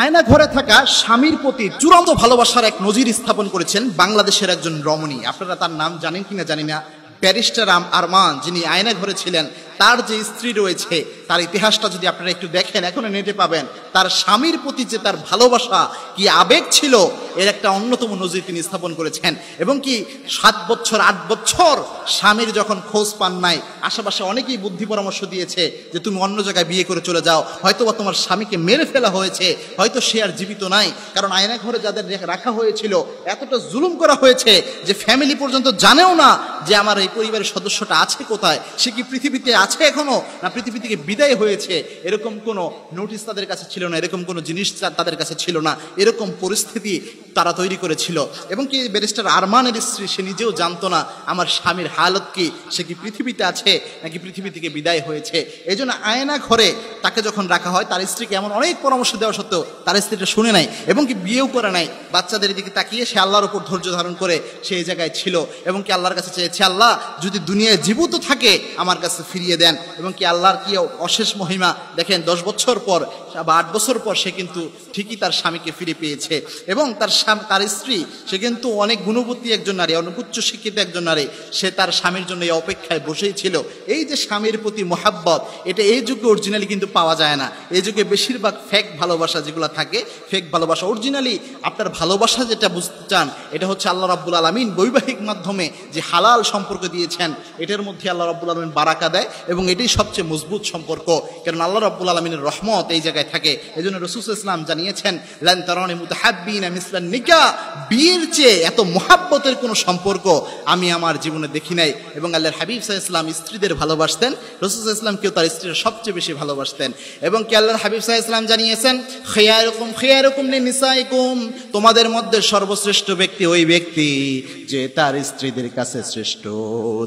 আয়না ঘরে থাকা স্বামীর প্রতি চূড়ান্ত ভালোবাসার এক নজির স্থাপন করেছেন বাংলাদেশের একজন রমণী। আপনারা তার নাম জানেন কিনা জানি না, ব্যারিস্টার আরমান, যিনি আয়না ঘরে ছিলেন। তার যে স্ত্রী রয়েছে তার ইতিহাসটা যদি আপনারা একটু দেখেন, এখনো নেটে পাবেন, তার স্বামীর প্রতি যে তার ভালোবাসা, কি আবেগ ছিল, এর একটা অন্যতম নজির তিনি স্থাপন করেছেন। এবং কি 7 বছর 8 বছর স্বামীর যখন খোঁজ পান নাই, আশেপাশে অনেকেই বুদ্ধি পরামর্শ দিয়েছে যে তুমি অন্য জায়গায় বিয়ে করে চলে যাও, হয়তোবা তোমার স্বামীকে মেরে ফেলা হয়েছে, হয়তো সে আর জীবিত নাই। কারণ আয়না ঘরে যাদের রাখা হয়েছিল এতটা জুলুম করা হয়েছে যে ফ্যামিলি পর্যন্ত জানেও না যে আমার এই পরিবারের সদস্যটা আছে কোথায়, সে কি পৃথিবীতে আছে এখনো, না পৃথিবী থেকে বিদায় হয়েছে। এরকম কোনো নোটিশ তাদের কাছে ছিল না, এরকম কোনো জিনিস তাদের কাছে ছিল না। এরকম পরিস্থিতি তারা তৈরি করেছিল। এবং কি ব্যারিস্টার আরমানের স্ত্রী, সে নিজেও জানতো না আমার স্বামীর হালত কি, সে কি পৃথিবীতে আছে নাকি পৃথিবী থেকে বিদায় হয়েছে। এই জন্য আয়না ঘরে তাকে যখন রাখা হয়, তার স্ত্রীকে এমন অনেক পরামর্শ দেওয়া সত্ত্বেও তার স্ত্রীটা শুনে নাই এবং কি বিয়েও করে নাই। বাচ্চাদের দিকে তাকিয়ে সে আল্লাহর উপর ধৈর্য ধারণ করে সেই জায়গায় ছিল এবং কি আল্লাহর কাছে চেয়েছে, আল্লাহ যদি দুনিয়ায় জীবিত থাকে আমার কাছে ফিরিয়ে দেন। এবং কি আল্লাহর কি অশেষ মহিমা দেখেন, 10 বছর পর বা 8 বছর পর সে কিন্তু ঠিকই তার স্বামীকে ফিরে পেয়েছে। এবং তার স্ত্রী, সে কিন্তু অনেক গুণবতী একজন নারী, অনেক উচ্চ শিক্ষিত একজন নারী। সে তার স্বামীর জন্য এই অপেক্ষায় বসেই ছিল। এই যে স্বামীর প্রতি মহাব্বত, এটা এই যুগে অরিজিনালি কিন্তু পাওয়া যায় না। এই যুগে বেশিরভাগ ফেক ভালোবাসা যেগুলো থাকে, ফেক ভালোবাসা। অরিজিনালি আপনার ভালোবাসা যেটা বুঝতে চান, এটা হচ্ছে আল্লাহ রাব্বুল আলামিন বৈবাহিক মাধ্যমে যে হালাল সম্পর্ক দিয়েছেন, এটার মধ্যে আল্লাহ রাব্বুল আলামিন বারাকা দেয় এবং এটাই সবচেয়ে মজবুত সম্পর্ক। কারণ আল্লাহ রাব্বুল আলামিনের রহমত এই জায়গায় থাকে। এই জন্য রাসূল সাল্লাল্লাহু আলাইহি ওয়াসাল্লাম জানিয়েছেন, লান তারানি মুতাহাব্বিনা মিসলান নিকাহ, বিয়ের চেয়ে এত মহাব্বতের কোনো সম্পর্ক আমি আমার জীবনে দেখি নাই। এবং আল্লাহর হাবিব সাল্লাল্লাহু আলাইহি ওয়াসাল্লাম স্ত্রীদের ভালোবাসতেন, রাসূল সাল্লাল্লাহু আলাইহি ওয়াসাল্লামকেও তার স্ত্রীরা সবচেয়ে বেশি ভালোবাসতেন। এবং কি আল্লাহর হাবিব সাল্লাল্লাহু আলাইহি ওয়াসাল্লাম জানিয়েছেন, খিয়ারুকুম লিনিসাইকুম, তোমাদের মধ্যে সর্বশ্রেষ্ঠ ব্যক্তি ওই ব্যক্তি যে তার স্ত্রীদের কাছে শ্রেষ্ঠ।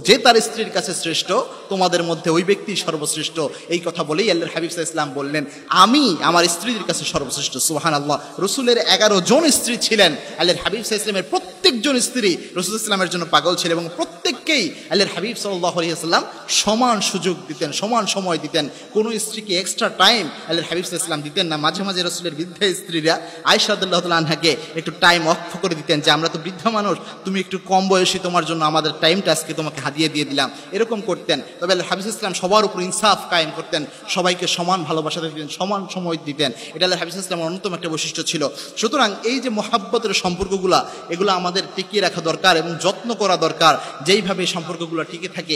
যে তার স্ত্রীর কাছে শ্রেষ্ঠ, তোমাদের মধ্যে ওই ব্যক্তি সর্বশ্রেষ্ঠ। এই কথা বলেই আল্লাহর হাবিব সাল্লাল্লাহু আলাইহি ওয়াসাল্লাম বললেন, আমি আমার স্ত্রীদের কাছে সর্বশ্রেষ্ঠ। সুবহানাল্লাহ। রাসূলের 11 জন স্ত্রী ছিলেন। আল্লাহর হাবিব সাল্লাল্লাহু আলাইহি ওয়াসাল্লামের প্রত্যেকজন স্ত্রী রাসূল সাল্লাল্লাহু আলাইহি ওয়াসাল্লামের জন্য পাগল ছিল এবং প্রত্যেককেই আল্লাহর হাবিব সাল্লাল্লাহু আলাইহি ওয়াসাল্লাম সমান সুযোগ দিতেন, সমান সময় দিতেন। কোনো স্ত্রীকে এক্সট্রা টাইম আল্লাহর হাবিব সাল্লাল্লাহু আলাইহি ওয়াসাল্লাম দিতেন না। মাঝে মাঝে রাসূলের বৃদ্ধা স্ত্রীরা আয়েশা রাদিয়াল্লাহু তাআলা আনহাকে একটু টাইম অফ করে দিতেন যে আমরা তো বৃদ্ধা মানুষ, তুমি একটু কম বয়সী, তোমার জন্য আমাদের টাইমটা আজকে তোমাকে হাদিয়ে দিয়ে দিলাম, এরকম করতেন। তবে আল্লাহর হাবিব সাল্লাল্লাহু আলাইহি ওয়াসাল্লাম সবার উপর ইনসাফ কায়েম করতেন, সবাইকে সমান ভালোবাসা দিতেন, সমান সময় দিতেন। এটা আল্লাহর হাবিব সাল্লাল্লাহু আলাইহি ওয়াসাল্লামের অন্যতম একটা বৈশিষ্ট্য ছিল। সুতরাং এই যে মহাব্বতের সম্পর্কগুলো, এগুলো আমাদের টিকিয়ে রাখা দরকার এবং যত্ন করা দরকার, যেইভাবে এই সম্পর্কগুলো টিকে থাকে।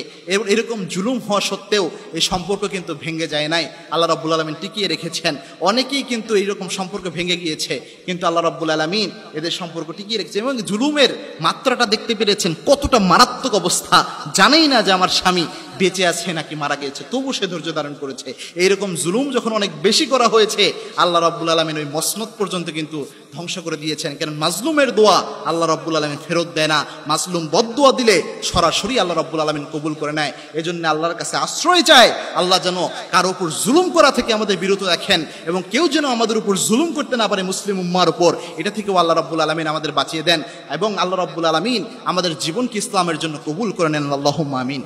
এরকম জুলুম হওয়া সত্ত্বেও এই সম্পর্ক কিন্তু ভেঙে যায় নাই, আল্লাহ রাব্বুল আলামিন টিকিয়ে রেখেছেন। অনেকেই কিন্তু এইরকম সম্পর্ক ভেঙে গিয়েছে, কিন্তু আল্লাহ রাব্বুল আলামিন এদের সম্পর্ক টিকিয়ে রেখেছে এবং জুলুমের মাত্রাটা দেখতে পেরেছেন, কতটা মারাত্মক অবস্থা। জানেই না যে আমার স্বামী বেঁচে আছে নাকি মারা গেছে, তবু সে ধৈর্য ধারণ করেছে। এইরকম জুলুম যখন অনেক বেশি করা হয়েছে, আল্লাহ রাব্বুল আলামিন ওই মসনদ পর্যন্ত কিন্তু ধ্বংস করে দিয়েছেন। কারণ মাজলুমের দোয়া আল্লাহ রাব্বুল আলামিন ফেরত দেয় না, মাজলুম বদদোয়া দিলে সরাসরি আল্লাহ রাব্বুল আলামিন কবুল করে নেয়। এজন্য আল্লাহর কাছে আশ্রয় চায়, আল্লাহ যেন কারো উপর জুলুম করা থেকে আমাদের বিরত রাখেন এবং কেউ যেন আমাদের উপর জুলুম করতে না পারে মুসলিম উম্মার উপর, এটা থেকেও আল্লাহ রাব্বুল আলামিন আমাদের বাঁচিয়ে দেন এবং আল্লাহ রাব্বুল আলামিন আমাদের জীবনকে ইসলামের জন্য কবুল করে নেন। আল্লাহুম্মা আমিন।